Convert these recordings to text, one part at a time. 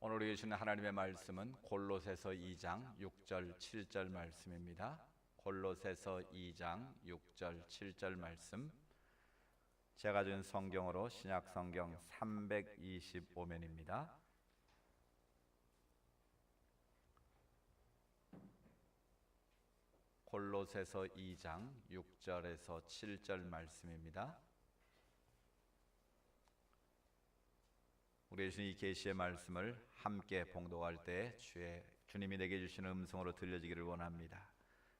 오늘 우리 주시는 하나님의 말씀은 골로새서 2장 6절 7절 말씀입니다. 골로새서 2장 6절 7절 말씀, 제가 준 성경으로 신약 성경 325면입니다. 골로새서 2장 6절에서 7절 말씀입니다. 우리 주신 이 계시의 말씀을 함께 봉독할 때 주님이 내게 주시는 음성으로 들려지기를 원합니다.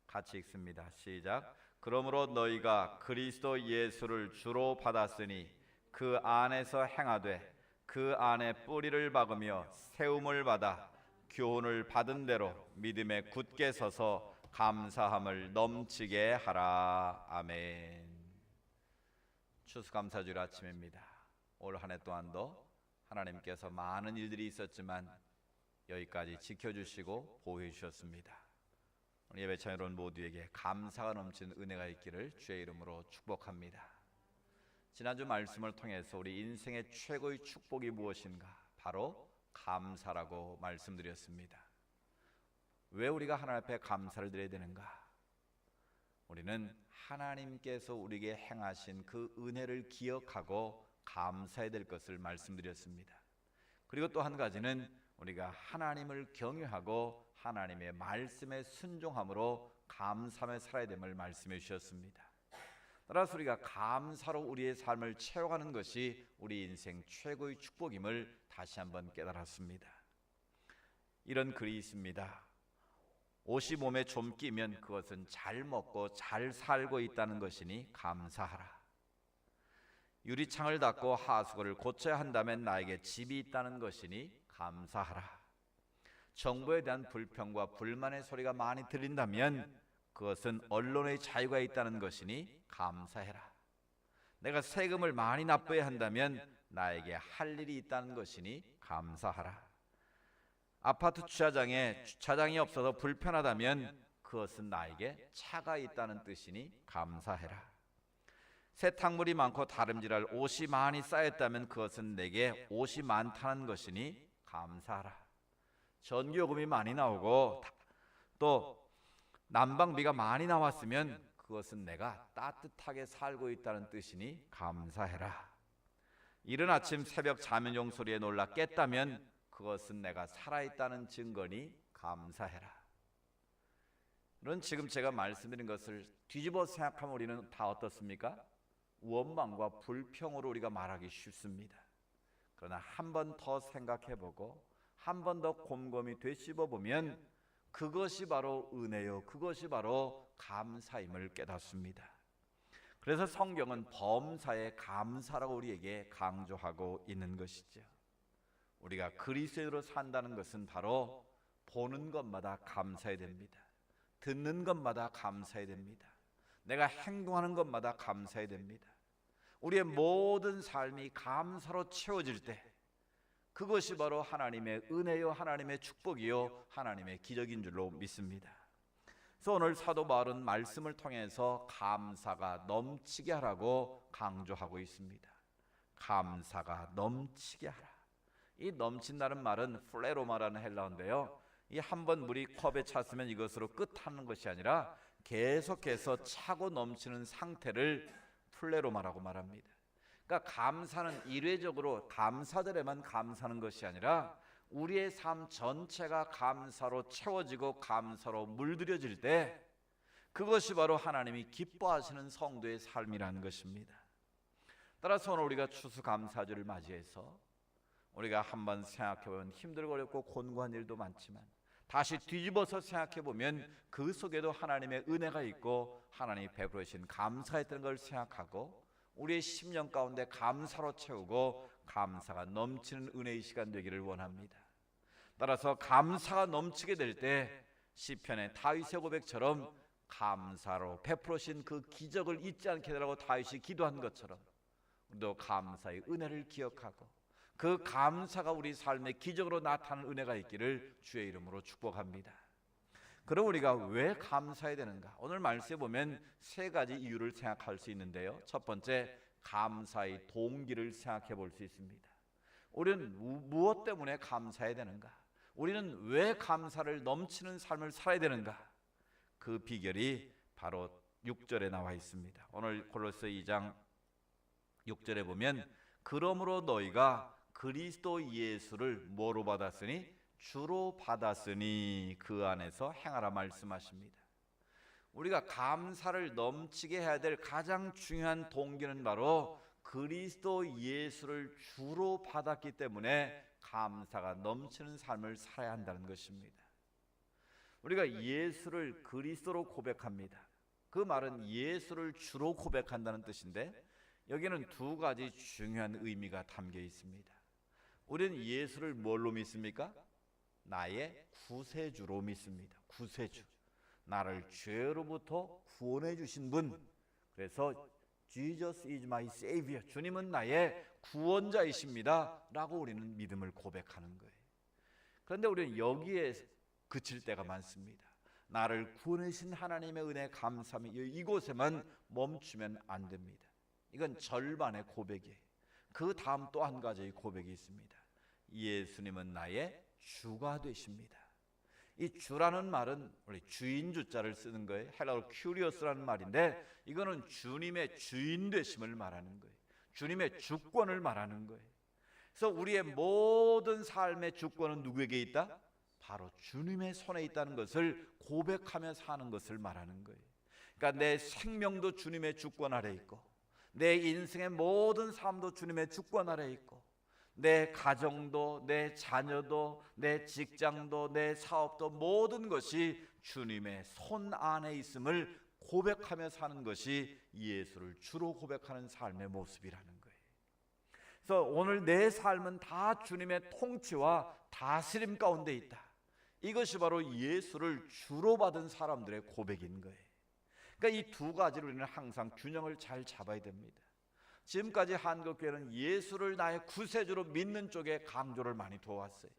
같이 읽습니다. 시작. 그러므로 너희가 그리스도 예수를 주로 받았으니 그 안에서 행하되 그 안에 뿌리를 박으며 세움을 받아 교훈을 받은 대로 믿음에 굳게 서서 감사함을 넘치게 하라. 아멘. 추수감사주일 아침입니다. 올 한 해 동안도 하나님께서 많은 일들이 있었지만 여기까지 지켜주시고 보호해 주셨습니다. 오늘 예배창 여러분 모두에게 감사가 넘치는 은혜가 있기를 주의 이름으로 축복합니다. 지난주 말씀을 통해서 우리 인생의 최고의 축복이 무엇인가? 바로 감사라고 말씀드렸습니다. 왜 우리가 하나님 앞에 감사를 드려야 되는가? 우리는 하나님께서 우리에게 행하신 그 은혜를 기억하고 감사해야 될 것을 말씀드렸습니다. 그리고 또 한 가지는 우리가 하나님을 경외하고 하나님의 말씀에 순종함으로 감사하며 살아야 됨을 말씀해 주셨습니다. 따라서 우리가 감사로 우리의 삶을 채워가는 것이 우리 인생 최고의 축복임을 다시 한번 깨달았습니다. 이런 글이 있습니다. 옷이 몸에 좀 끼면 그것은 잘 먹고 잘 살고 있다는 것이니 감사하라. 유리창을 닦고 하수구를 고쳐야 한다면 나에게 집이 있다는 것이니 감사하라. 정부에 대한 불평과 불만의 소리가 많이 들린다면 그것은 언론의 자유가 있다는 것이니 감사해라. 내가 세금을 많이 납부해야 한다면 나에게 할 일이 있다는 것이니 감사하라. 아파트 주차장에 주차장이 없어서 불편하다면 그것은 나에게 차가 있다는 뜻이니 감사해라. 세탁물이 많고 다름질할 옷이 많이 쌓였다면 그것은 내게 옷이 많다는 것이니 감사하라. 전기요금이 많이 나오고 또 난방비가 많이 나왔으면 그것은 내가 따뜻하게 살고 있다는 뜻이니 감사해라. 이른 아침 새벽 자면용 소리에 놀라 깼다면 그것은 내가 살아있다는 증거니 감사해라. 이런 지금 제가 말씀드린 것을 뒤집어 생각하면 우리는 다 어떻습니까? 원망과 불평으로 우리가 말하기 쉽습니다. 그러나 한 번 더 생각해보고 한 번 더 곰곰이 되씹어보면 그것이 바로 은혜요, 그것이 바로 감사임을 깨닫습니다. 그래서 성경은 범사에 감사라고 우리에게 강조하고 있는 것이죠. 우리가 그리스도로 산다는 것은 바로 보는 것마다 감사해야 됩니다. 듣는 것마다 감사해야 됩니다. 내가 행동하는 것마다 감사해야 됩니다. 우리의 모든 삶이 감사로 채워질 때 그것이 바로 하나님의 은혜요, 하나님의 축복이요, 하나님의 기적인 줄로 믿습니다. 그래서 오늘 사도 바울은 말씀을 통해서 감사가 넘치게 하라고 강조하고 있습니다. 감사가 넘치게 하라. 이 넘친다는 말은 플레로마라는 헬라어인데요, 이 한 번 물이 컵에 찼으면 이것으로 끝하는 것이 아니라 계속해서 차고 넘치는 상태를 플레로마라고 말합니다. 그러니까 감사는 일회적으로 감사절에만 감사하는 것이 아니라 우리의 삶 전체가 감사로 채워지고 감사로 물들여질 때 그것이 바로 하나님이 기뻐하시는 성도의 삶이라는 것입니다. 따라서 오늘 우리가 추수감사절을 맞이해서 우리가 한번 생각해보면 힘들고 어렵고 곤고한 일도 많지만 다시 뒤집어서 생각해보면 그 속에도 하나님의 은혜가 있고 하나님이 베풀어 주신 감사가 있다는 걸 생각하고 우리의 심령 가운데 감사로 채우고 감사가 넘치는 은혜의 시간 되기를 원합니다. 따라서 감사가 넘치게 될 때 시편의 다윗의 고백처럼 감사로 베풀어 주신 그 기적을 잊지 않게 되라고 다윗이 기도한 것처럼 우리도 감사의 은혜를 기억하고 그 감사가 우리 삶의 기적으로 나타나는 은혜가 있기를 주의 이름으로 축복합니다. 그럼 우리가 왜 감사해야 되는가? 오늘 말씀에 보면 세 가지 이유를 생각할 수 있는데요, 첫 번째, 감사의 동기를 생각해 볼 수 있습니다. 우리는 무엇 때문에 감사해야 되는가? 우리는 왜 감사를 넘치는 삶을 살아야 되는가? 그 비결이 바로 6절에 나와 있습니다. 오늘 골로새 2장 6절에 보면 그러므로 너희가 그리스도 예수를 뭐로 받았으니 주로 받았으니 그 안에서 행하라 말씀하십니다. 우리가 감사를 넘치게 해야 될 가장 중요한 동기는 바로 그리스도 예수를 주로 받았기 때문에 감사가 넘치는 삶을 살아야 한다는 것입니다. 우리가 예수를 그리스도로 고백합니다. 그 말은 예수를 주로 고백한다는 뜻인데 여기는 두 가지 중요한 의미가 담겨 있습니다. 우리는 예수를 뭘로 믿습니까? 나의 구세주로 믿습니다. 구세주, 나를 죄로부터 구원해 주신 분. 그래서 Jesus is my savior, 주님은 나의 구원자이십니다 라고 우리는 믿음을 고백하는 거예요. 그런데 우리는 여기에 그칠 때가 많습니다. 나를 구원해 주신 하나님의 은혜에 감사하며 이곳에만 멈추면 안 됩니다. 이건 절반의 고백이에요. 그 다음 또 한 가지의 고백이 있습니다. 예수님은 나의 주가 되십니다. 이 주라는 말은 우리 주인 주자를 쓰는 거예요. 헬라어로 큐리어스라는 말인데 이거는 주님의 주인 되심을 말하는 거예요. 주님의 주권을 말하는 거예요. 그래서 우리의 모든 삶의 주권은 누구에게 있다? 바로 주님의 손에 있다는 것을 고백하며 사는 것을 말하는 거예요. 그러니까 내 생명도 주님의 주권 아래 있고 내 인생의 모든 삶도 주님의 주권 아래 있고 내 가정도 내 자녀도 내 직장도 내 사업도 모든 것이 주님의 손 안에 있음을 고백하며 사는 것이 예수를 주로 고백하는 삶의 모습이라는 거예요. 그래서 오늘 내 삶은 다 주님의 통치와 다스림 가운데 있다. 이것이 바로 예수를 주로 받은 사람들의 고백인 거예요. 그러니까 이 두 가지로 우리는 항상 균형을 잘 잡아야 됩니다. 지금까지 한국교회는 예수를 나의 구세주로 믿는 쪽에 강조를 많이 둬왔어요.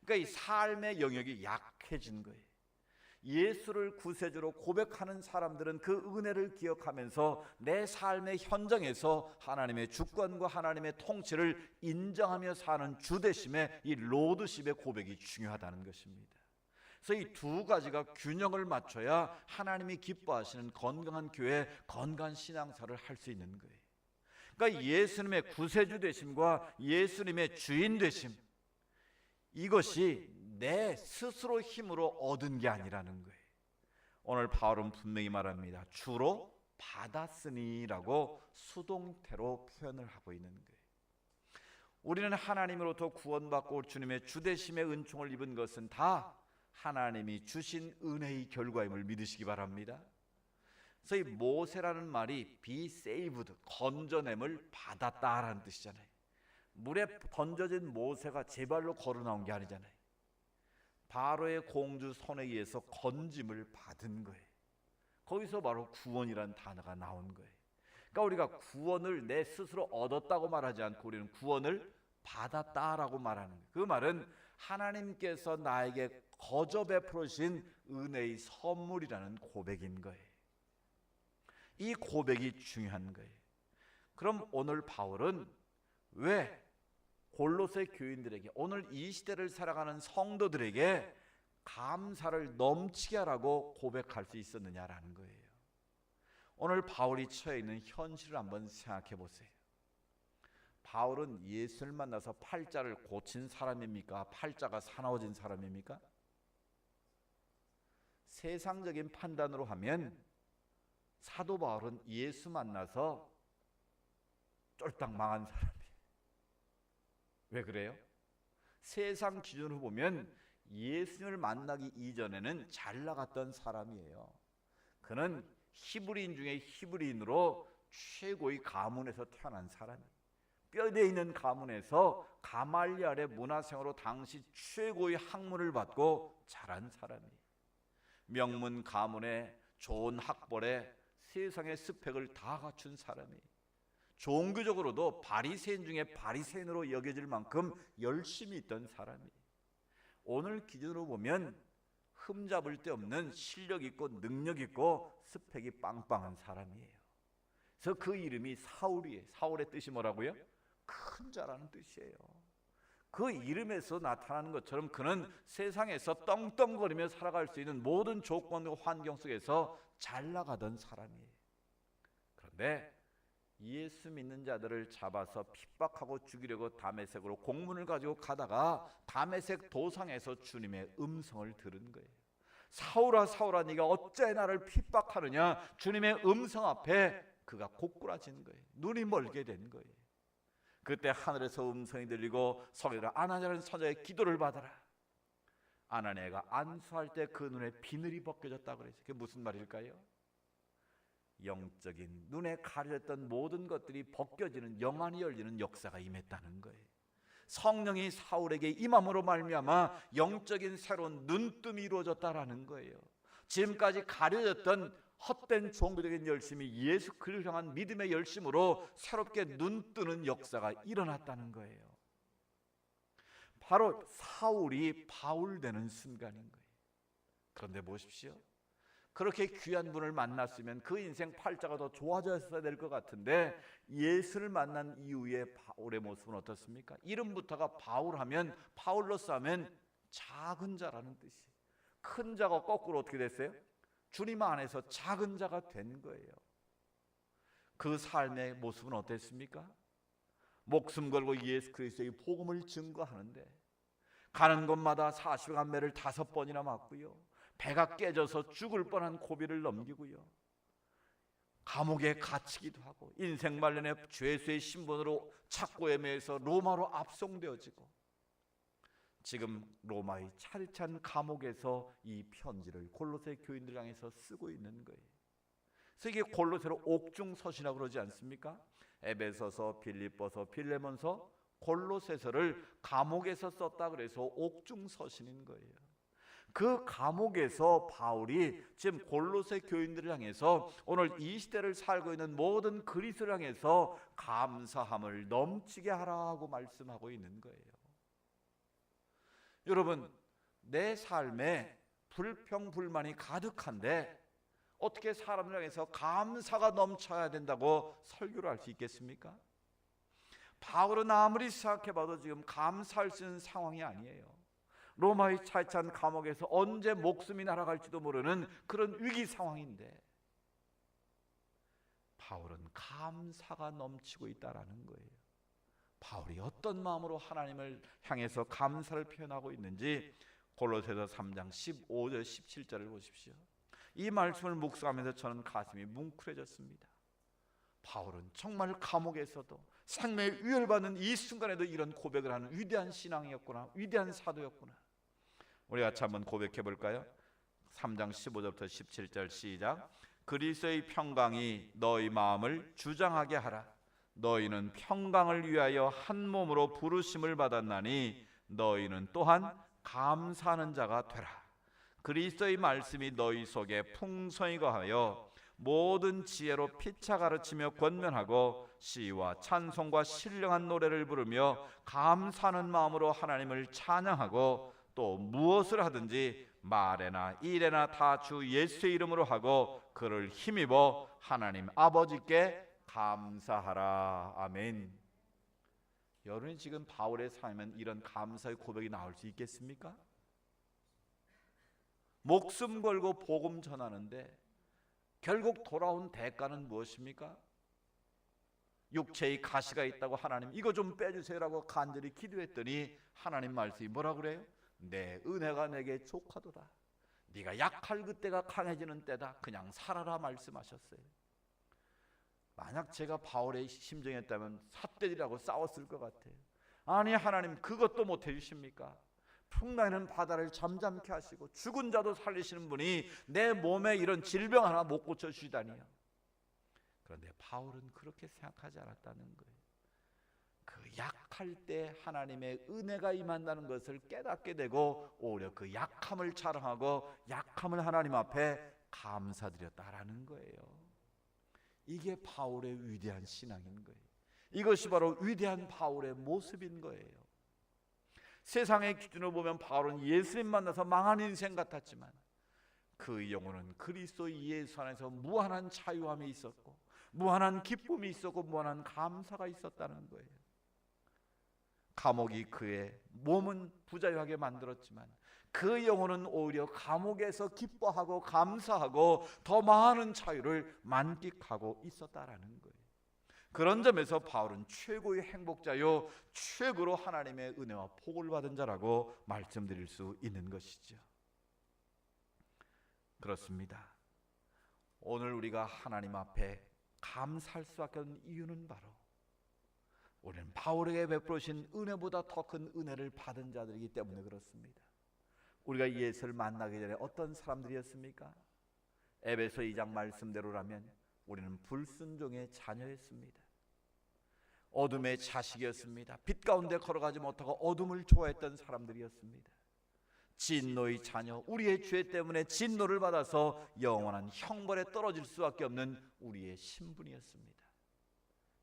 그러니까 이 삶의 영역이 약해진 거예요. 예수를 구세주로 고백하는 사람들은 그 은혜를 기억하면서 내 삶의 현장에서 하나님의 주권과 하나님의 통치를 인정하며 사는 주대심의 이 로드십의 고백이 중요하다는 것입니다. 그래서 이 두 가지가 균형을 맞춰야 하나님이 기뻐하시는 건강한 교회, 건강한 신앙사를 할 수 있는 거예요. 그러니까 예수님의 구세주 되심과 예수님의 주인 되심, 이것이 내 스스로 힘으로 얻은 게 아니라는 거예요. 오늘 바울은 분명히 말합니다. 주로 받았으니라고 수동태로 표현을 하고 있는 거예요. 우리는 하나님으로부터 구원받고 주님의 주되심의 은총을 입은 것은 다 하나님이 주신 은혜의 결과임을 믿으시기 바랍니다. 그래서 이 모세라는 말이 be saved, 건져냄을 받았다라는 뜻이잖아요. 물에 던져진 모세가 제 발로 걸어 나온 게 아니잖아요. 바로의 공주 손에 의해서 건짐을 받은 거예요. 거기서 바로 구원이라는 단어가 나온 거예요. 그러니까 우리가 구원을 내 스스로 얻었다고 말하지 않고 우리는 구원을 받았다라고 말하는 거예요. 그 말은 하나님께서 나에게 거저 베풀어 주신 은혜의 선물이라는 고백인 거예요. 이 고백이 중요한 거예요. 그럼 오늘 바울은 왜 골로새 교인들에게, 오늘 이 시대를 살아가는 성도들에게 감사를 넘치게 하라고 고백할 수 있었느냐라는 거예요. 오늘 바울이 처해 있는 현실을 한번 생각해 보세요. 바울은 예수를 만나서 팔자를 고친 사람입니까? 팔자가 사나워진 사람입니까? 세상적인 판단으로 하면 사도 바울은 예수 만나서 쫄딱 망한 사람이에요. 왜 그래요? 세상 기준으로 보면 예수님을 만나기 이전에는 잘 나갔던 사람이에요. 그는 히브리인 중에 히브리인으로 최고의 가문에서 태어난 사람이에요. 뼈대 있는 가문에서 가말리알의 문화생으로 당시 최고의 학문을 받고 자란 사람이에요. 명문 가문에 좋은 학벌에 세상의 스펙을 다 갖춘 사람이에요. 종교적으로도 바리새인 중에 바리새인으로 여겨질 만큼 열심히 있던 사람이에요. 오늘 기준으로 보면 흠잡을 데 없는 실력 있고 능력 있고 스펙이 빵빵한 사람이에요. 그래서 그 이름이 사울이에요. 사울의 뜻이 뭐라고요? 큰 자라는 뜻이에요. 그 이름에서 나타나는 것처럼 그는 세상에서 떵떵거리며 살아갈 수 있는 모든 조건과 환경 속에서 잘 나가던 사람이에요. 그런데 예수 믿는 자들을 잡아서 핍박하고 죽이려고 다메섹으로 공문을 가지고 가다가 다메섹 도상에서 주님의 음성을 들은 거예요. 사울아 사울아 네가 어째 나를 핍박하느냐. 주님의 음성 앞에 그가 고꾸라진 거예요. 눈이 멀게 된 거예요. 그때 하늘에서 음성이 들리고 서기라 아나니아라는 선자의 기도를 받아라. 아나니아가 안수할 때 그 눈에 비늘이 벗겨졌다고 그랬어요. 그게 무슨 말일까요? 영적인 눈에 가려졌던 모든 것들이 벗겨지는, 영안이 열리는 역사가 임했다는 거예요. 성령이 사울에게 임함으로 말미암아 영적인 새로운 눈뜸이 이루어졌다라는 거예요. 지금까지 가려졌던 헛된 종교적인 열심이 예수 그리스도를 향한 믿음의 열심으로 새롭게 눈뜨는 역사가 일어났다는 거예요. 바로 사울이 바울 되는 순간인 거예요. 그런데 보십시오. 그렇게 귀한 분을 만났으면 그 인생 팔자가 더 좋아졌어야 될 것 같은데 예수를 만난 이후에 바울의 모습은 어떻습니까? 이름부터가 바울하면, 파울로스 하면 작은 자라는 뜻이. 큰 자가 거꾸로 어떻게 됐어요? 주님 안에서 작은 자가 된 거예요. 그 삶의 모습은 어땠습니까? 목숨 걸고 예수 그리스도의 복음을 증거하는데 가는 곳마다 40강매를 5번이나 맞고요, 배가 깨져서 죽을 뻔한 고비를 넘기고요, 감옥에 갇히기도 하고 인생 말년에 죄수의 신분으로 착고에 매여서 로마로 압송되어지고 지금 로마의 차디찬 감옥에서 이 편지를 골로새 교인들 향해서 쓰고 있는 거예요. 그래서 이게 골로새로 옥중서신이라고 그러지 않습니까? 에베소서, 빌립보서, 빌레몬서, 골로새서를 감옥에서 썼다 그래서 옥중서신인 거예요. 그 감옥에서 바울이 지금 골로새 교인들을 향해서 오늘 이 시대를 살고 있는 모든 그리스도를 향해서 감사함을 넘치게 하라고 말씀하고 있는 거예요. 여러분, 내 삶에 불평불만이 가득한데 어떻게 사람을 향해서 감사가 넘쳐야 된다고 설교를 할 수 있겠습니까? 바울은 아무리 생각해봐도 지금 감사할 수 있는 상황이 아니에요. 로마의 차찬 감옥에서 언제 목숨이 날아갈지도 모르는 그런 위기 상황인데 바울은 감사가 넘치고 있다라는 거예요. 바울이 어떤 마음으로 하나님을 향해서 감사를 표현하고 있는지 골로새서 3장 15절 17절을 보십시오. 이 말씀을 묵상하면서 저는 가슴이 뭉클해졌습니다. 바울은 정말 감옥에서도 생명의 위협을 받는 이 순간에도 이런 고백을 하는 위대한 신앙이었구나, 위대한 사도였구나. 우리 같이 한번 고백해 볼까요? 3장 15절부터 17절 시작. 그리스도의 평강이 너희 마음을 주장하게 하라. 너희는 평강을 위하여 한 몸으로 부르심을 받았나니 너희는 또한 감사하는 자가 되라. 그리스도의 말씀이 너희 속에 풍성히 거하여 모든 지혜로 피차 가르치며 권면하고 시와 찬송과 신령한 노래를 부르며 감사하는 마음으로 하나님을 찬양하고 또 무엇을 하든지 말에나 일에나 다 주 예수의 이름으로 하고 그를 힘입어 하나님 아버지께 감사하라. 아멘. 여러분이 지금 바울의 삶은 이런 감사의 고백이 나올 수 있겠습니까? 목숨 걸고 복음 전하는데 결국 돌아온 대가는 무엇입니까? 육체의 가시가 있다고 하나님 이거 좀 빼주세요라고 간절히 기도했더니 하나님 말씀이 뭐라 그래요? 내 은혜가 내게 족하도다. 네가 약할 그때가 강해지는 때다. 그냥 살아라 말씀하셨어요. 만약 제가 바울의 심정이었다면 삿대질하고 싸웠을 것 같아요. 아니 하나님 그것도 못 해주십니까? 풍랑이는 바다를 잠잠케 하시고 죽은 자도 살리시는 분이 내 몸에 이런 질병 하나 못 고쳐주시다니요. 그런데 바울은 그렇게 생각하지 않았다는 거예요. 그 약할 때 하나님의 은혜가 임한다는 것을 깨닫게 되고 오히려 그 약함을 자랑하고 약함을 하나님 앞에 감사드렸다라는 거예요. 이게 바울의 위대한 신앙인 거예요. 이것이 바로 위대한 바울의 모습인 거예요. 세상의 기준으로 보면 바울은 예수님 만나서 망한 인생 같았지만 그 영혼은 그리스도 예수 안에서 무한한 자유함이 있었고 무한한 기쁨이 있었고 무한한 감사가 있었다는 거예요. 감옥이 그의 몸은 부자유하게 만들었지만 그 영혼은 오히려 감옥에서 기뻐하고 감사하고 더 많은 자유를 만끽하고 있었다라는 거예요. 그런 점에서 바울은 최고의 행복자요, 최고로 하나님의 은혜와 복을 받은 자라고 말씀드릴 수 있는 것이죠. 그렇습니다. 오늘 우리가 하나님 앞에 감사할 수밖에 없는 이유는 바로 우리는 바울에게 베풀으신 은혜보다 더 큰 은혜를 받은 자들이기 때문에 그렇습니다. 우리가 예수를 만나기 전에 어떤 사람들이었습니까? 에베소 2장 말씀대로라면 우리는 불순종의 자녀였습니다. 어둠의 자식이었습니다. 빛 가운데 걸어가지 못하고 어둠을 좋아했던 사람들이었습니다. 진노의 자녀, 우리의 죄 때문에 진노를 받아서 영원한 형벌에 떨어질 수밖에 없는 우리의 신분이었습니다.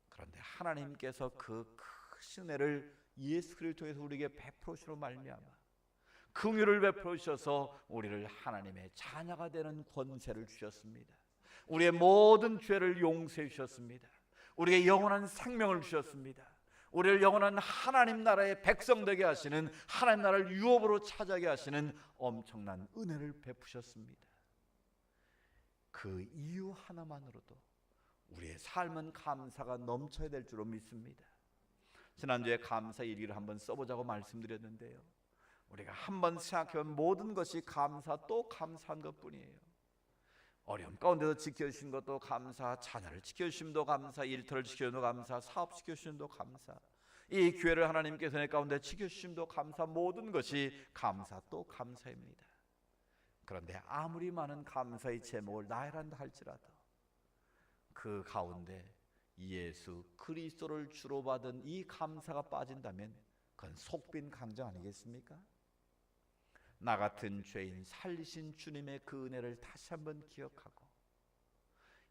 그런데 하나님께서 그 크신 은혜를 예수 그리스도를 통해서 우리에게 베풀으시로 말미암아 긍휼을 베풀으셔서 우리를 하나님의 자녀가 되는 권세를 주셨습니다. 우리의 모든 죄를 용서해 주셨습니다. 우리에게 영원한 생명을 주셨습니다. 우리를 영원한 하나님 나라의 백성 되게 하시는, 하나님 나라를 유업으로 차지하게 하시는 엄청난 은혜를 베푸셨습니다. 그 이유 하나만으로도 우리의 삶은 감사가 넘쳐야 될 줄로 믿습니다. 지난주에 감사 일기를 한번 써보자고 말씀드렸는데요, 우리가 한번 생각해보면 모든 것이 감사 또 감사한 것뿐이에요. 어려움 가운데도 지켜주신 것도 감사, 자녀를 지켜주심도 감사, 일터를 지켜주심도 감사, 사업 지켜주심도 감사, 이 교회를 하나님께서 내 가운데 지켜주심도 감사, 모든 것이 감사 또 감사입니다. 그런데 아무리 많은 감사의 제목을 나열한다 할지라도 그 가운데 예수 그리스도를 주로 받은 이 감사가 빠진다면 그건 속빈 강정 아니겠습니까? 나 같은 죄인 살리신 주님의 그 은혜를 다시 한번 기억하고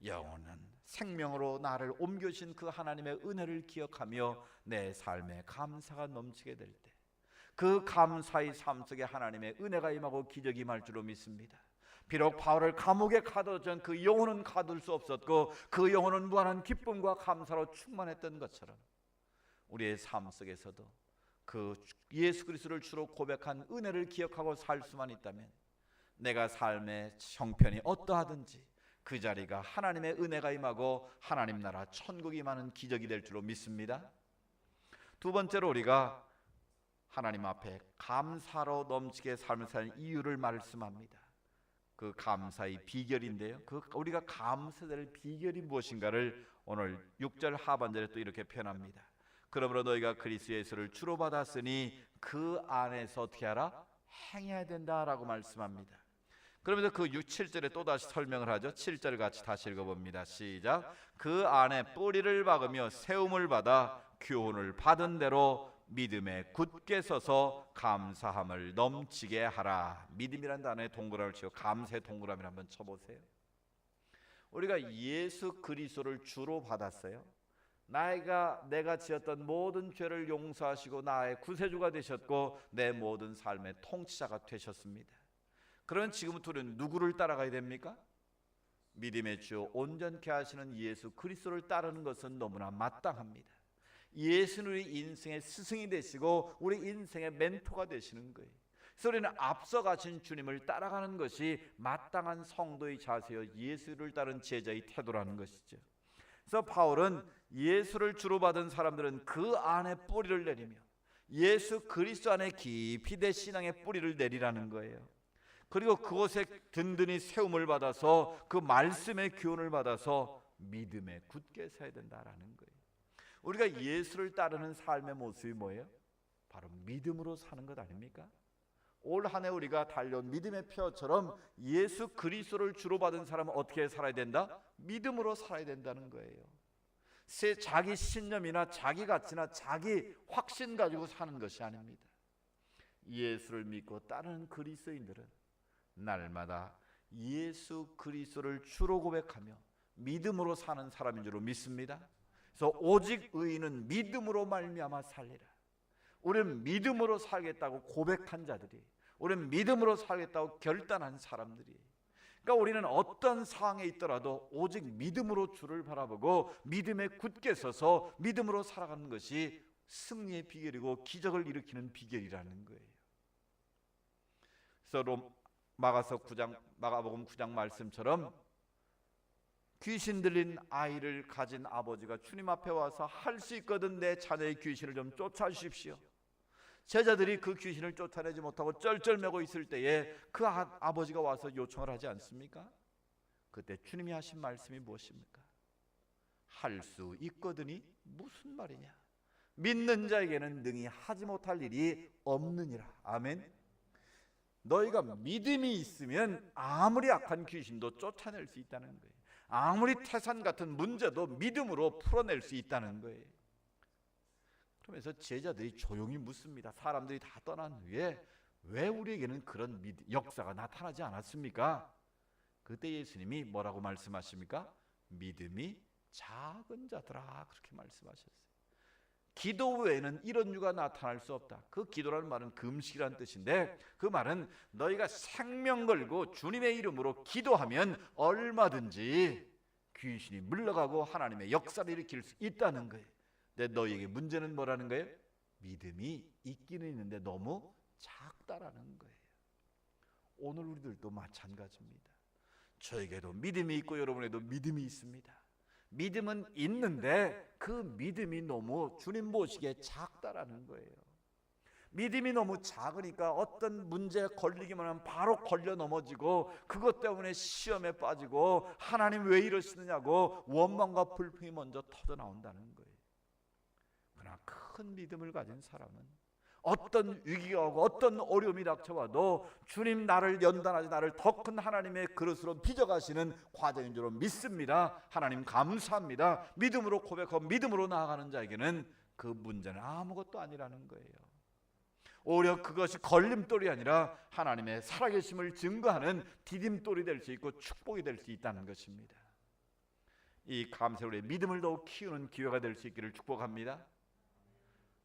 영원한 생명으로 나를 옮겨신 그 하나님의 은혜를 기억하며 내 삶에 감사가 넘치게 될 때 그 감사의 삶 속에 하나님의 은혜가 임하고 기적이 임할 줄로 믿습니다. 비록 바울을 감옥에 가두었던 그 영혼은 가둘 수 없었고 그 영혼은 무한한 기쁨과 감사로 충만했던 것처럼 우리의 삶 속에서도 그 예수 그리스도를 주로 고백한 은혜를 기억하고 살 수만 있다면 내가 삶의 형편이 어떠하든지 그 자리가 하나님의 은혜가 임하고 하나님 나라 천국이 임하는 기적이 될 줄로 믿습니다. 두 번째로 우리가 하나님 앞에 감사로 넘치게 삶을 사는 이유를 말씀합니다. 그 감사의 비결인데요, 우리가 감사될 비결이 무엇인가를 오늘 6절 하반절에 또 이렇게 표현합니다. 그러므로 너희가 그리스도 예수를 주로 받았으니 그 안에서 어떻게 하라? 행해야 된다라고 말씀합니다. 그러면서 그 6, 7절에 또다시 설명을 하죠. 7절 같이 다시 읽어봅니다. 시작. 그 안에 뿌리를 박으며 세움을 받아 교훈을 받은 대로 믿음에 굳게 서서 감사함을 넘치게 하라. 믿음이라는 단어에 동그라미를 치고 감사의 동그라미를 한번 쳐보세요. 우리가 예수 그리스도를 주로 받았어요. 내가 지었던 모든 죄를 용서하시고 나의 구세주가 되셨고 내 모든 삶의 통치자가 되셨습니다. 그러면 지금부터 우리는 누구를 따라가야 됩니까? 믿음의 주 온전케 하시는 예수 그리스도를 따르는 것은 너무나 마땅합니다. 예수는 우리 인생의 스승이 되시고 우리 인생의 멘토가 되시는 거예요. 그래서 우리는 앞서 가신 주님을 따라가는 것이 마땅한 성도의 자세요, 예수를 따른 제자의 태도라는 것이죠. 그래서 바울은 예수를 주로 받은 사람들은 그 안에 뿌리를 내리며 예수 그리스도 안에 깊이 내 신앙의 뿌리를 내리라는 거예요. 그리고 그곳에 든든히 세움을 받아서 그 말씀의 교훈을 받아서 믿음에 굳게 서야 된다라는 거예요. 우리가 예수를 따르는 삶의 모습이 뭐예요? 바로 믿음으로 사는 것 아닙니까? 올 한 해 우리가 달려온 믿음의 표처럼 예수 그리스도를 주로 받은 사람은 어떻게 살아야 된다? 믿음으로 살아야 된다는 거예요. 자기 신념이나 자기 가치나 자기 확신 가지고 사는 것이 아닙니다. 예수를 믿고 따르는 그리스도인들은 날마다 예수 그리스도를 주로 고백하며 믿음으로 사는 사람인 줄로 믿습니다. 그래서 오직 의인은 믿음으로 말미암아 살리라. 우리는 믿음으로 살겠다고 고백한 자들이, 우리는 믿음으로 살겠다고 결단한 사람들이, 그러니까 우리는 어떤 상황에 있더라도 오직 믿음으로 주를 바라보고 믿음에 굳게 서서 믿음으로 살아가는 것이 승리의 비결이고 기적을 일으키는 비결이라는 거예요. 그래서 마가복음 9장 말씀처럼 귀신 들린 아이를 가진 아버지가 주님 앞에 와서 할 수 있거든 내 자녀의 귀신을 좀 쫓아주십시오. 제자들이 그 귀신을 쫓아내지 못하고 쩔쩔매고 있을 때에 그 아버지가 와서 요청을 하지 않습니까? 그때 주님이 하신 말씀이 무엇입니까? 할 수 있거든이 무슨 말이냐? 믿는 자에게는 능히 하지 못할 일이 없느니라. 아멘. 너희가 믿음이 있으면 아무리 악한 귀신도 쫓아낼 수 있다는 거예요. 아무리 태산 같은 문제도 믿음으로 풀어낼 수 있다는 거예요. 그러면서 제자들이 조용히 묻습니다. 사람들이 다 떠난 후에 왜 우리에게는 그런 역사가 나타나지 않았습니까? 그때 예수님이 뭐라고 말씀하십니까? 믿음이 작은 자들아, 그렇게 말씀하셨어요. 기도 외에는 이런 유가 나타날 수 없다. 그 기도라는 말은 금식이라는 뜻인데, 그 말은 너희가 생명 걸고 주님의 이름으로 기도하면 얼마든지 귀신이 물러가고 하나님의 역사를 일으킬 수 있다는 거예요. 근데 너희에게 문제는 뭐라는 거예요? 믿음이 있기는 있는데 너무 작다라는 거예요. 오늘 우리들도 마찬가지입니다. 저에게도 믿음이 있고 여러분에도 믿음이 있습니다. 믿음은 있는데 그 믿음이 너무 주님 보시기에 작다라는 거예요. 믿음이 너무 작으니까 어떤 문제에 걸리기만 하면 바로 걸려 넘어지고, 그것 때문에 시험에 빠지고 하나님 왜 이러시느냐고 원망과 불평이 먼저 터져 나온다는 거예요. 그러나 큰 믿음을 가진 사람은 어떤 위기가 오고 어떤 어려움이 닥쳐와도 주님 나를 연단하지 나를 더 큰 하나님의 그릇으로 빚어가시는 과정인 줄 믿습니다. 하나님 감사합니다. 믿음으로 고백하고 믿음으로 나아가는 자에게는 그 문제는 아무것도 아니라는 거예요. 오히려 그것이 걸림돌이 아니라 하나님의 살아계심을 증거하는 디딤돌이 될 수 있고 축복이 될 수 있다는 것입니다. 이 감사로 우리의 믿음을 더욱 키우는 기회가 될 수 있기를 축복합니다.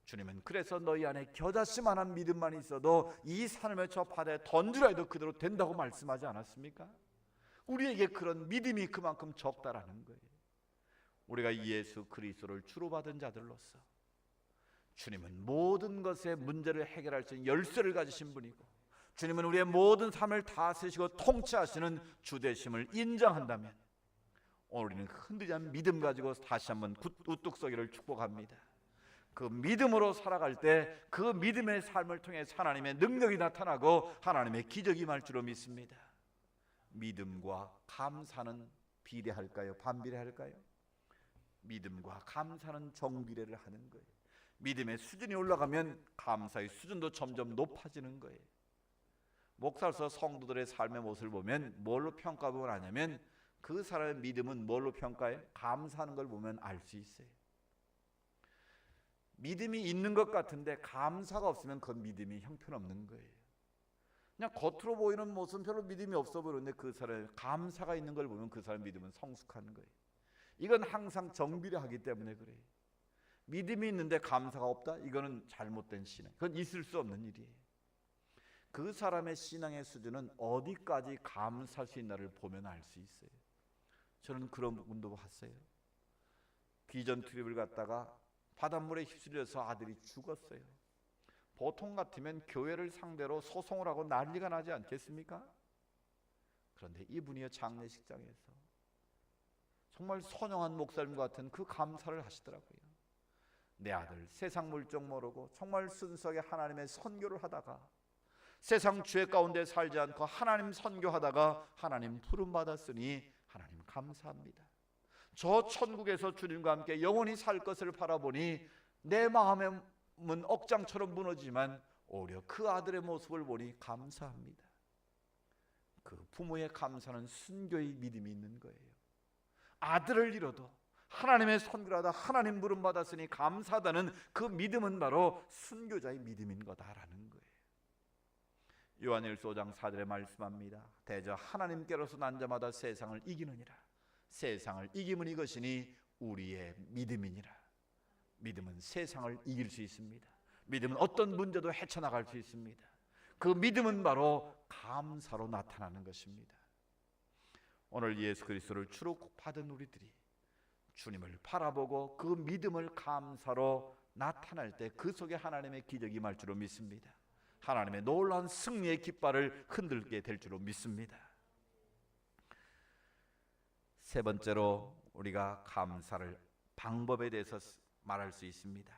주님은 그래서 너희 안에 겨자씨만한 믿음만 있어도 이 산을 저 바다에 던지라 해도 그대로 된다고 말씀하지 않았습니까? 우리에게 그런 믿음이 그만큼 적다라는 거예요. 우리가 예수 그리스도를 주로 받은 자들로서 주님은 모든 것의 문제를 해결할 수 있는 열쇠를 가지신 분이고, 주님은 우리의 모든 삶을 다스리시고 통치하시는 주되심을 인정한다면 오늘 우리는 흔들리지 않는 믿음 가지고 다시 한번 우뚝 서기를 축복합니다. 그 믿음으로 살아갈 때 그 믿음의 삶을 통해 하나님의 능력이 나타나고 하나님의 기적이 임할 줄로 믿습니다. 믿음과 감사는 비례할까요? 반비례할까요? 믿음과 감사는 정비례를 하는 거예요. 믿음의 수준이 올라가면 감사의 수준도 점점 높아지는 거예요. 목사로서 성도들의 삶의 모습을 보면 뭘로 평가하고 하냐면 그 사람의 믿음은 뭘로 평가해요? 감사하는 걸 보면 알 수 있어요. 믿음이 있는 것 같은데 감사가 없으면 그건 믿음이 형편없는 거예요. 그냥 겉으로 보이는 모습은 별로 믿음이 없어 보이는데 그 사람의 감사가 있는 걸 보면 그 사람의 믿음은 성숙한 거예요. 이건 항상 정비례하기 때문에 그래요. 믿음이 있는데 감사가 없다? 이거는 잘못된 신앙. 그건 있을 수 없는 일이에요. 그 사람의 신앙의 수준은 어디까지 감사할 수 있나를 보면 알 수 있어요. 저는 그런 부분도 봤어요. 비전 트립을 갔다가 바닷물에 휩쓸려서 아들이 죽었어요. 보통 같으면 교회를 상대로 소송을 하고 난리가 나지 않겠습니까? 그런데 이분이요, 장례식장에서 정말 선영한 목사님 같은 그 감사를 하시더라고요. 내 아들 세상 물정 모르고 정말 순수하게 하나님의 선교를 하다가 세상 죄 가운데 살지 않고 하나님 선교하다가 하나님 부름 받았으니 하나님 감사합니다. 저 천국에서 주님과 함께 영원히 살 것을 바라보니 내 마음의 문 억장처럼 무너지지만 오히려 그 아들의 모습을 보니 감사합니다. 그 부모의 감사는 순교의 믿음이 있는 거예요. 아들을 잃어도 하나님의 선교를 하다 하나님 부름 받았으니 감사하다는 그 믿음은 바로 순교자의 믿음인 거다라는 거예요. 요한일서 5장 4절에 말씀합니다. 대저 하나님께로서 난 자마다 세상을 이기느니라. 세상을 이김은 이것이니 우리의 믿음이니라. 믿음은 세상을 이길 수 있습니다. 믿음은 어떤 문제도 헤쳐나갈 수 있습니다. 그 믿음은 바로 감사로 나타나는 것입니다. 오늘 예수 그리스도를 주로 받은 우리들이 주님을 바라보고 그 믿음을 감사로 나타날 때 그 속에 하나님의 기적이 임할 줄로 믿습니다. 하나님의 놀라운 승리의 깃발을 흔들게 될 줄로 믿습니다. 세 번째로 우리가 감사를 방법에 대해서 말할 수 있습니다.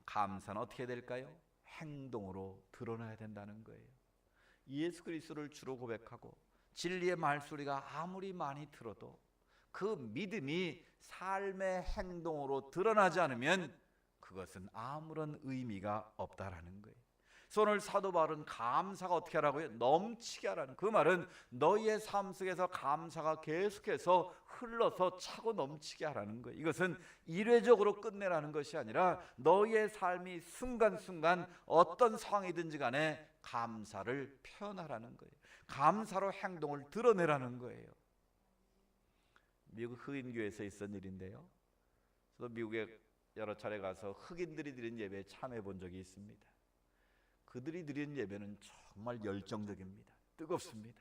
감사는 어떻게 될까요? 행동으로 드러나야 된다는 거예요. 예수 그리스도를 주로 고백하고 진리의 말소리가 아무리 많이 들어도 그 믿음이 삶의 행동으로 드러나지 않으면 그것은 아무런 의미가 없다라는 거예요. 그래서 오늘 사도 바울은 감사가 어떻게 하라고요? 넘치게 하라는, 그 말은 너희의 삶 속에서 감사가 계속해서 흘러서 차고 넘치게 하라는 거예요. 이것은 일회적으로 끝내라는 것이 아니라 너희의 삶이 순간순간 어떤 상황이든지 간에 감사를 표현하라는 거예요. 감사로 행동을 드러내라는 거예요. 미국 흑인교회에서 있었던 일인데요, 저도 미국에 여러 차례 가서 흑인들이 드린 예배에 참여해 본 적이 있습니다. 그들이 드린 예배는 정말 열정적입니다. 뜨겁습니다.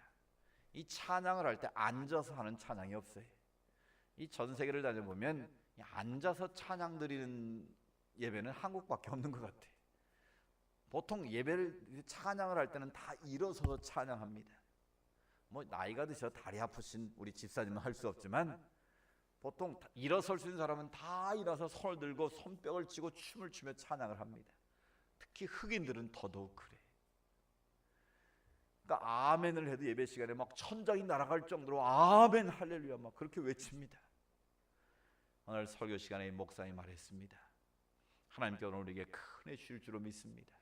이 찬양을 할 때 앉아서 하는 찬양이 없어요. 이 전 세계를 다녀보면 앉아서 찬양 드리는 예배는 한국밖에 없는 것 같아요. 보통 예배를 찬양을 할 때는 다 일어서서 찬양합니다. 뭐 나이가 드셔 다리 아프신 우리 집사님은 할 수 없지만 보통 일어설 수 있는 사람은 다 일어서 손을 들고 손뼉을 치고 춤을 추며 찬양을 합니다. 특히 흑인들은 더더욱 그래. 그러니까 아멘을 해도 예배 시간에 막 천장이 날아갈 정도로 아멘 할렐루야 막 그렇게 외칩니다. 오늘 설교 시간에 목사님이 말했습니다. 하나님께 오늘 우리에게 큰 애 주실 줄로 믿습니다.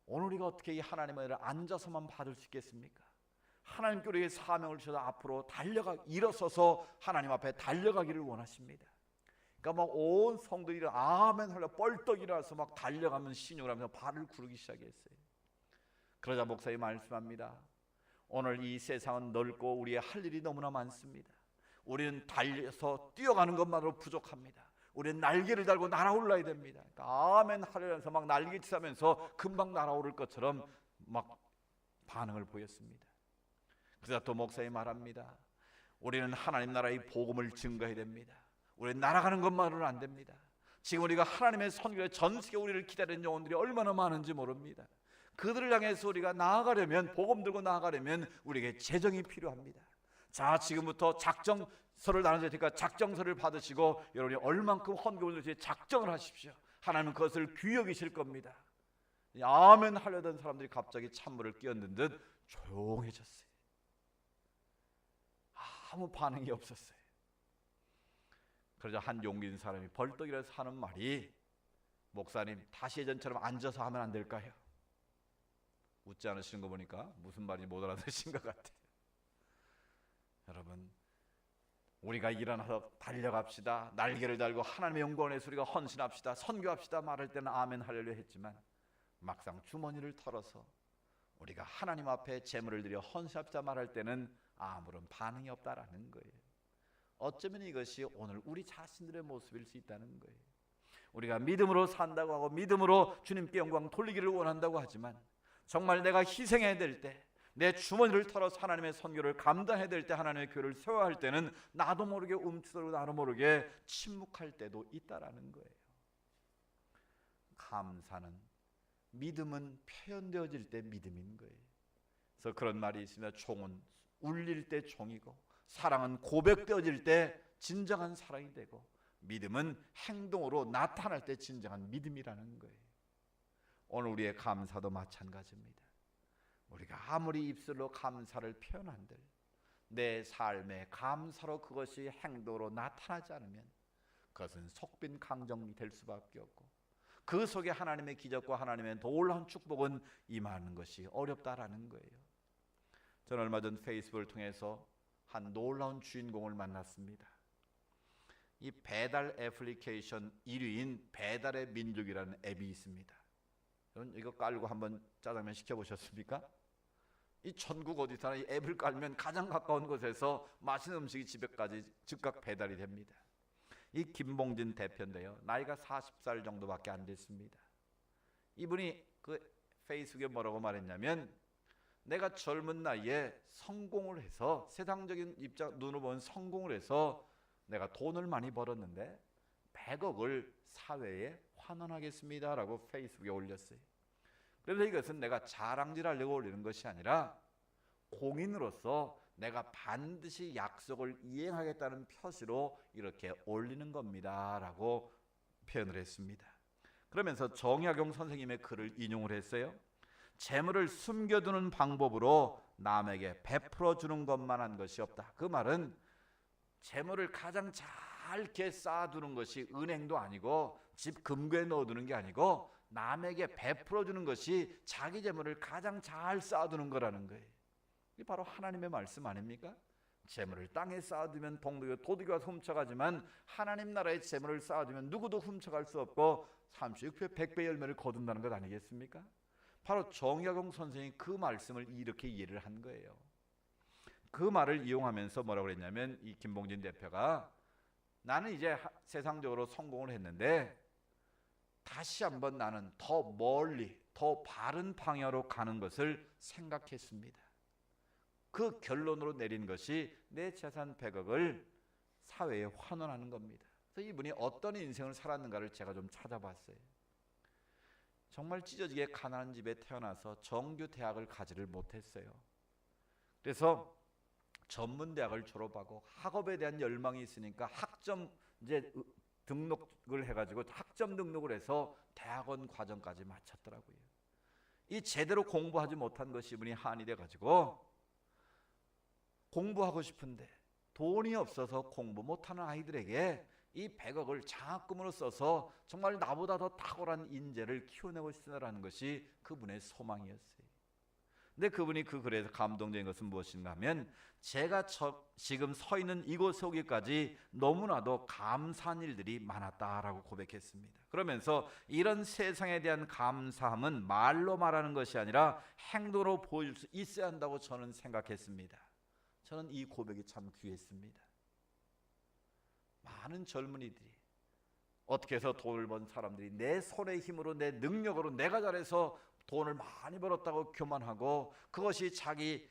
오늘 우리가 어떻게 이 하나님의 은혜를 앉아서만 받을 수 있겠습니까? 하나님께 우리에게 사명을 주셔서 앞으로 일어서서 하나님 앞에 달려가기를 원하십니다. 그러니까 막 온 성도들이 아멘 하려 뻘떡 일어나서 막 달려가면 신용을 하면서 발을 구르기 시작했어요. 그러자 목사님이 말씀합니다. 오늘 이 세상은 넓고 우리의 할 일이 너무나 많습니다. 우리는 달려서 뛰어가는 것만으로 부족합니다. 우리는 날개를 달고 날아올라야 됩니다. 그러니까 아멘 하려면서 막 날개치면서 금방 날아오를 것처럼 막 반응을 보였습니다. 그러자 또 목사님이 말합니다. 우리는 하나님 나라의 복음을 증거해야 됩니다. 우리는 날아가는 것만으로는 안 됩니다. 지금 우리가 하나님의 선교에 전 세계 우리를 기다리는 영혼들이 얼마나 많은지 모릅니다. 그들을 향해서 우리가 나아가려면, 복음 들고 나아가려면 우리에게 재정이 필요합니다. 자, 지금부터 작정서를 나눠줄 테니까 작정서를 받으시고 여러분이 얼만큼 헌금을 넣을지 작정을 하십시오. 하나님은 그것을 귀여기실 겁니다. 아멘 하려던 사람들이 갑자기 찬물을 끼얹는 듯 조용해졌어요. 아무 반응이 없었어요. 그러자 한 용기 있는 사람이 벌떡 일어나서 하는 말이, 목사님 다시 예전처럼 앉아서 하면 안 될까요? 웃지 않으시는 거 보니까 무슨 말인지 못 알아듣으신 것 같아요. 여러분, 우리가 일어나서 달려갑시다. 날개를 달고 하나님의 영광을 위해서 우리가 헌신합시다. 선교합시다 말할 때는 아멘 할렐루야 했지만 막상 주머니를 털어서 우리가 하나님 앞에 제물을 드려 헌신합시다 말할 때는 아무런 반응이 없다라는 거예요. 어쩌면 이것이 오늘 우리 자신들의 모습일 수 있다는 거예요. 우리가 믿음으로 산다고 하고 믿음으로 주님께 영광 돌리기를 원한다고 하지만 정말 내가 희생해야 될 때, 내 주머니를 털어서 하나님의 선교를 감당해야 될 때, 하나님의 교회를 세워야 할 때는 나도 모르게 움츠러들고 나도 모르게 침묵할 때도 있다라는 거예요. 감사는, 믿음은 표현되어질 때 믿음인 거예요. 그래서 그런 말이 있습니다. 총은 울릴 때 총이고 사랑은 고백되어질 때 진정한 사랑이 되고 믿음은 행동으로 나타날 때 진정한 믿음이라는 거예요. 오늘 우리의 감사도 마찬가지입니다. 우리가 아무리 입술로 감사를 표현한들 내 삶에 감사로 그것이 행동으로 나타나지 않으면 그것은 속빈 강정이 될 수밖에 없고 그 속에 하나님의 기적과 하나님의 놀라운 축복은 임하는 것이 어렵다라는 거예요. 저는 얼마 전 페이스북을 통해서 한 놀라운 주인공을 만났습니다. 이 배달 애플리케이션 1위인 배달의 민족이라는 앱이 있습니다. 여러분 이거 깔고 한번 짜장면 시켜보셨습니까? 이 전국 어디서나 이 앱을 깔면 가장 가까운 곳에서 맛있는 음식이 집에까지 즉각 배달이 됩니다. 이 김봉진 대표인데요, 나이가 40살 정도밖에 안 됐습니다. 이분이 그 페이스북에 뭐라고 말했냐면, 내가 젊은 나이에 성공을 해서 세상적인 입장 눈으로 보면 성공을 해서 내가 돈을 많이 벌었는데 100억을 사회에 환원하겠습니다라고 페이스북에 올렸어요. 그래서 이것은 내가 자랑질하려고 올리는 것이 아니라 공인으로서 내가 반드시 약속을 이행하겠다는 표시로 이렇게 올리는 겁니다 라고 표현을 했습니다. 그러면서 정약용 선생님의 글을 인용을 했어요. 재물을 숨겨두는 방법으로 남에게 베풀어 주는 것만 한 것이 없다. 그 말은 재물을 가장 잘 이렇게 쌓아두는 것이 은행도 아니고 집 금고에 넣어두는 게 아니고 남에게 베풀어 주는 것이 자기 재물을 가장 잘 쌓아두는 거라는 거예요. 이게 바로 하나님의 말씀 아닙니까? 재물을 땅에 쌓아두면 도둑이 와서 훔쳐가지만 하나님 나라의 재물을 쌓아두면 누구도 훔쳐갈 수 없고 36배 100배 열매를 거둔다는 것 아니겠습니까? 바로 정약용 선생이 그 말씀을 이렇게 이해를 한 거예요. 그 말을 이용하면서 뭐라고 그랬냐면 이 김봉진 대표가 나는 이제 세상적으로 성공을 했는데 다시 한번 나는 더 멀리 더 바른 방향으로 가는 것을 생각했습니다. 그 결론으로 내린 것이 내 재산 100억을 사회에 환원하는 겁니다. 그래서 이분이 어떤 인생을 살았는가를 제가 좀 찾아봤어요. 정말 찢어지게 가난한 집에 태어나서 정규 대학을 가지를 못했어요. 그래서 전문대학을 졸업하고 학업에 대한 열망이 있으니까 학점 이제 등록을 해가지고 학점 등록을 해서 대학원 과정까지 마쳤더라고요. 이 제대로 공부하지 못한 것이 이분이 한이 돼가지고 공부하고 싶은데 돈이 없어서 공부 못하는 아이들에게 이 100억을 장학금으로 써서 정말 나보다 더 탁월한 인재를 키워내고 싶다라는 것이 그분의 소망이었어요. 근데 그분이 그 글에서 감동적인 것은 무엇인가 하면 제가 지금 서 있는 이곳에 오기까지 너무나도 감사한 일들이 많았다라고 고백했습니다. 그러면서 이런 세상에 대한 감사함은 말로 말하는 것이 아니라 행동으로 보여줄 수 있어야 한다고 저는 생각했습니다. 저는 이 고백이 참 귀했습니다. 많은 젊은이들이 어떻게 해서 돈을 번 사람들이 내 손의 힘으로 내 능력으로 내가 잘해서 돈을 많이 벌었다고 교만하고 그것이 자기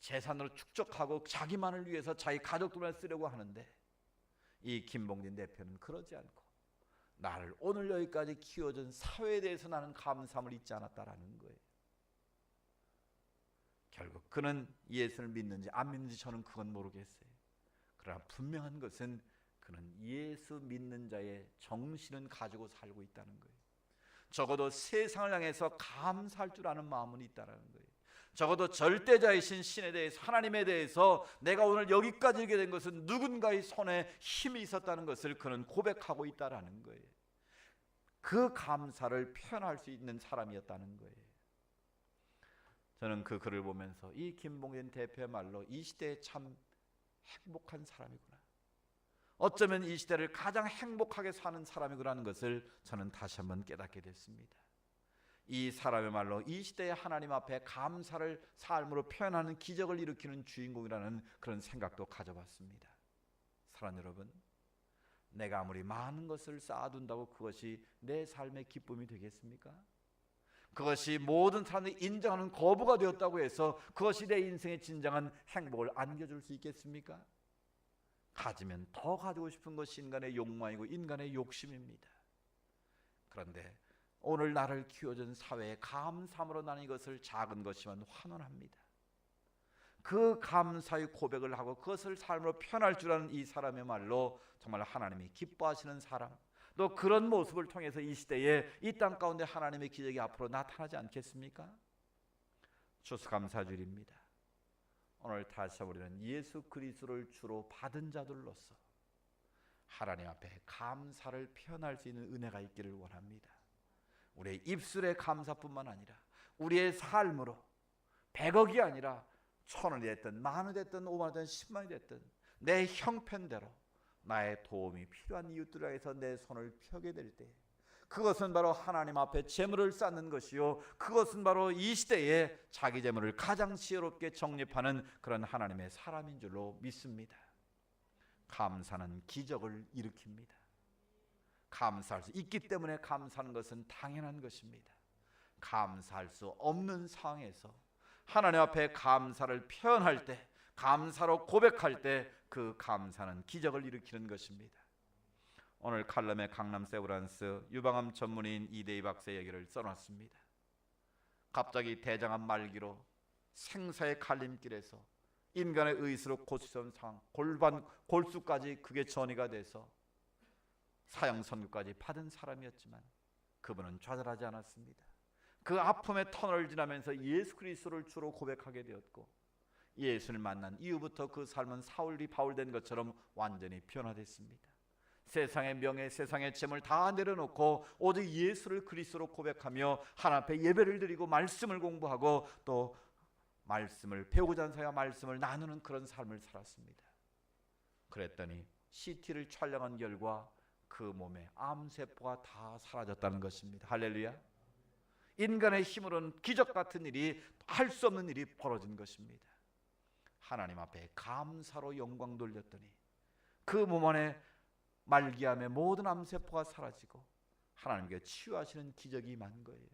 재산으로 축적하고 자기만을 위해서 자기 가족들만 쓰려고 하는데 이 김봉진 대표는 그러지 않고 나를 오늘 여기까지 키워준 사회에 대해서 나는 감사함을 잊지 않았다라는 거예요. 결국 그는 예수를 믿는지 안 믿는지 저는 그건 모르겠어요. 그러나 분명한 것은 그는 예수 믿는 자의 정신은 가지고 살고 있다는 거예요. 적어도 세상을 향해서 감사할 줄 아는 마음은 있다는 거예요. 적어도 절대자이신 신에 대해서 하나님에 대해서 내가 오늘 여기까지 이르게 된 것은 누군가의 손에 힘이 있었다는 것을 그는 고백하고 있다는 거예요. 그 감사를 표현할 수 있는 사람이었다는 거예요. 저는 그 글을 보면서 이 김봉진 대표의 말로 이 시대에 참 행복한 사람이구나, 어쩌면 이 시대를 가장 행복하게 사는 사람이구나라는 것을 저는 다시 한번 깨닫게 됐습니다. 이 사람의 말로 이 시대의 하나님 앞에 감사를 삶으로 표현하는 기적을 일으키는 주인공이라는 그런 생각도 가져봤습니다. 사랑하는 여러분, 내가 아무리 많은 것을 쌓아둔다고 그것이 내 삶의 기쁨이 되겠습니까? 그것이 모든 사람들이 인정하는 거부가 되었다고 해서 그것이 내 인생의 진정한 행복을 안겨줄 수 있겠습니까? 가지면 더 가지고 싶은 것이 인간의 욕망이고 인간의 욕심입니다. 그런데 오늘 나를 키워준 사회에 감사함으로 나는 이것을 작은 것이면 환원합니다. 그 감사의 고백을 하고 그것을 삶으로 표현할 줄 아는 이 사람의 말로 정말 하나님이 기뻐하시는 사람, 또 그런 모습을 통해서 이 시대에 이 땅 가운데 하나님의 기적이 앞으로 나타나지 않겠습니까? 추수감사주일입니다. 오늘 다시 우리는 예수 그리스도를 주로 받은 자들로서 하나님 앞에 감사를 표현할 수 있는 은혜가 있기를 원합니다. 우리의 입술의 감사뿐만 아니라 우리의 삶으로 100억이 아니라 1000원이 됐든 10,000원이 됐든 50,000원이 됐든 10만이 됐든 내 형편대로 나의 도움이 필요한 이웃들을 위해서 내 손을 펴게 될 때 그것은 바로 하나님 앞에 재물을 쌓는 것이요, 그것은 바로 이 시대에 자기 재물을 가장 지혜롭게 정립하는 그런 하나님의 사람인 줄로 믿습니다. 감사는 기적을 일으킵니다. 감사할 수 있기 때문에 감사하는 것은 당연한 것입니다. 감사할 수 없는 상황에서 하나님 앞에 감사를 표현할 때, 감사로 고백할 때 그 감사는 기적을 일으키는 것입니다. 오늘 칼럼의 강남 세브란스 유방암 전문의인 이대희 박사의 얘기를 써놨습니다. 갑자기 대장암 말기로 생사의 갈림길에서 인간의 의지로 고치던 상황, 골수까지 그게 전이가 돼서 사형 선고까지 받은 사람이었지만 그분은 좌절하지 않았습니다. 그 아픔의 터널을 지나면서 예수 그리스도를 주로 고백하게 되었고, 예수를 만난 이후부터 그 삶은 사울이 바울된 것처럼 완전히 변화됐습니다. 세상의 명예, 세상의 재물 다 내려놓고 오직 예수를 그리스도로 고백하며 하나님 앞에 예배를 드리고 말씀을 공부하고 또 말씀을 배우고자 하는 사람과 말씀을 나누는 그런 삶을 살았습니다. 그랬더니 CT를 촬영한 결과 그 몸에 암세포가 다 사라졌다는 것입니다. 할렐루야. 인간의 힘으로는 기적 같은 일이, 할 수 없는 일이 벌어진 것입니다. 하나님 앞에 감사로 영광 돌렸더니 그 몸 안에 말기암의 모든 암세포가 사라지고 하나님께 치유하시는 기적이 임한 거예요.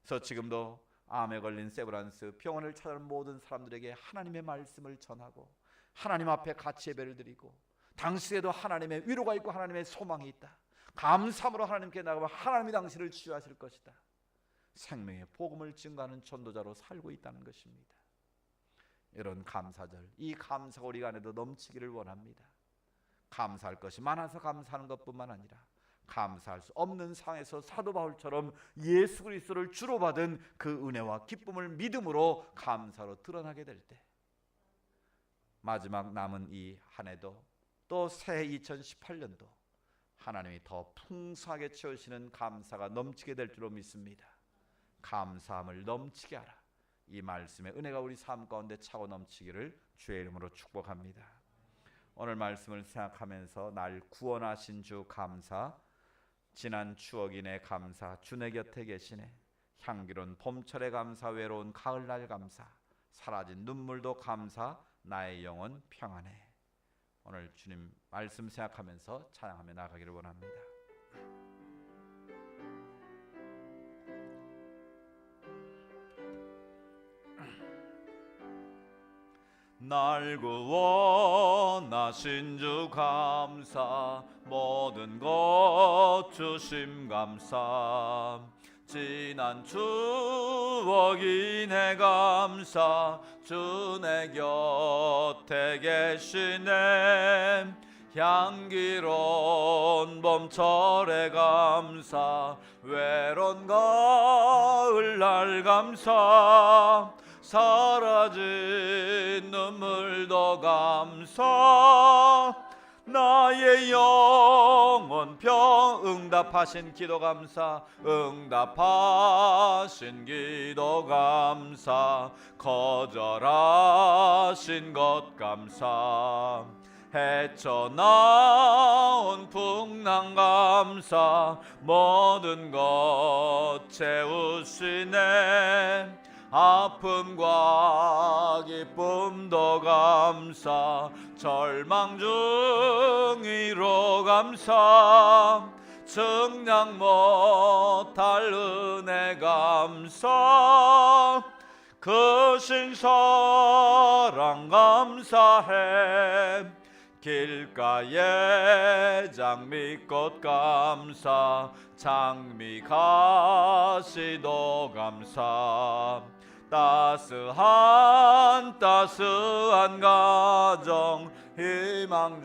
그래서 지금도 암에 걸린 세브란스 병원을 찾아오는 모든 사람들에게 하나님의 말씀을 전하고 하나님 앞에 같이 예배를 드리고, 당시에도 하나님의 위로가 있고 하나님의 소망이 있다, 감사함으로 하나님께 나가면 하나님이 당신을 치유하실 것이다, 생명의 복음을 증거하는 전도자로 살고 있다는 것입니다. 이런 감사절, 이 감사가 우리 안에도 넘치기를 원합니다. 감사할 것이 많아서 감사하는 것뿐만 아니라 감사할 수 없는 상황에서 사도 바울처럼 예수 그리스도를 주로 받은 그 은혜와 기쁨을 믿음으로 감사로 드러나게 될 때, 마지막 남은 이 한 해도 또 새해 2018년도 하나님이 더 풍성하게 채우시는 감사가 넘치게 될 줄로 믿습니다. 감사함을 넘치게 하라, 이 말씀의 은혜가 우리 삶 가운데 차고 넘치기를 주의 이름으로 축복합니다. 오늘 말씀을 생각하면서 날 구원하신 주 감사, 지난 추억이네 감사, 주 내 곁에 계시네, 향기로운 봄철의 감사, 외로운 가을날 감사, 사라진 눈물도 감사, 나의 영혼 평안해. 오늘 주님 말씀 생각하면서 찬양하며 나가기를 원합니다. 날 구원하신 주 감사, 모든 것 주심 감사, 지난 추억이 내 감사, 주 내 곁에 계시네, 향기로운 봄철의 감사, 외로운 가을날 감사, 사라진 눈물도 감사, 나의 영혼 응답하신 기도 감사, 응답하신 기도 감사, 거절하신 것 감사, 헤쳐나온 풍랑 감사, 모든 것 채우시네, 아픔과 기쁨도 감사, 절망 중 위로 감사, 증량 못할 은혜 감사, 그 신사랑 감사해, 길가에 장미꽃 감사, 장미 가시도 감사, 따스한 가정 희망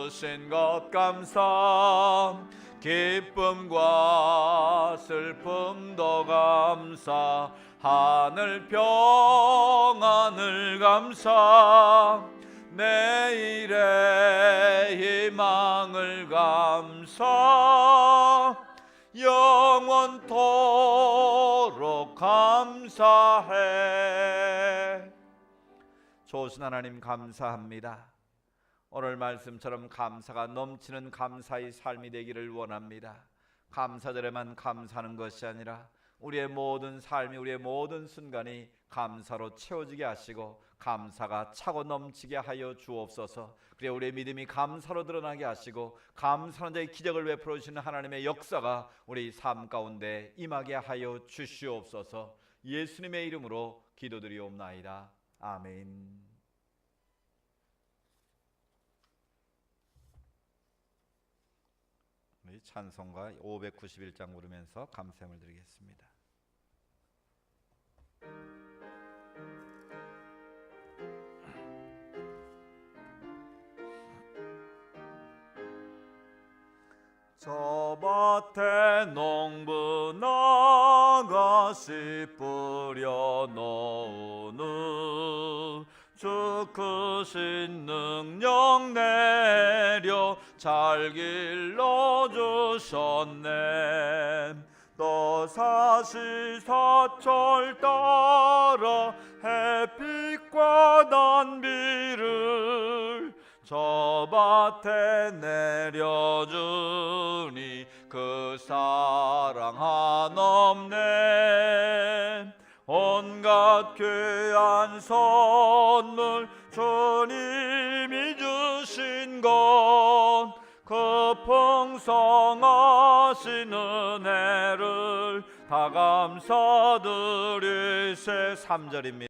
주신 것 감사, 기쁨과 슬픔도 감사, 하늘 평안을 감사, 내일의 희망을 감사, 영원토록 감사해. 좋으신 하나님 감사합니다. 오늘 말씀처럼 감사가 넘치는 감사의 삶이 되기를 원합니다. 감사절에만 감사하는 것이 아니라 우리의 모든 삶이, 우리의 모든 순간이 감사로 채워지게 하시고 감사가 차고 넘치게 하여 주옵소서. 그래 우리의 믿음이 감사로 드러나게 하시고 감사한 자의 기적을 베풀어 주시는 하나님의 역사가 우리 삶 가운데 임하게 하여 주시옵소서. 예수님의 이름으로 기도드리옵나이다. 아멘. 우리 찬송가 591장 부르면서 감사함을 드리겠습니다. 저 밭에 농부 나가시 뿌려 놓으는 주 크신 능력 내려 잘 길러주셨네. 또 사시사철 따라 햇빛과 단비를 저 밭에 내려주니 그 사랑 한없네. 온갖 귀한 선물 주님이 주신 것 그 풍성하신 은혜를 다 감사드리세. 3절입니다.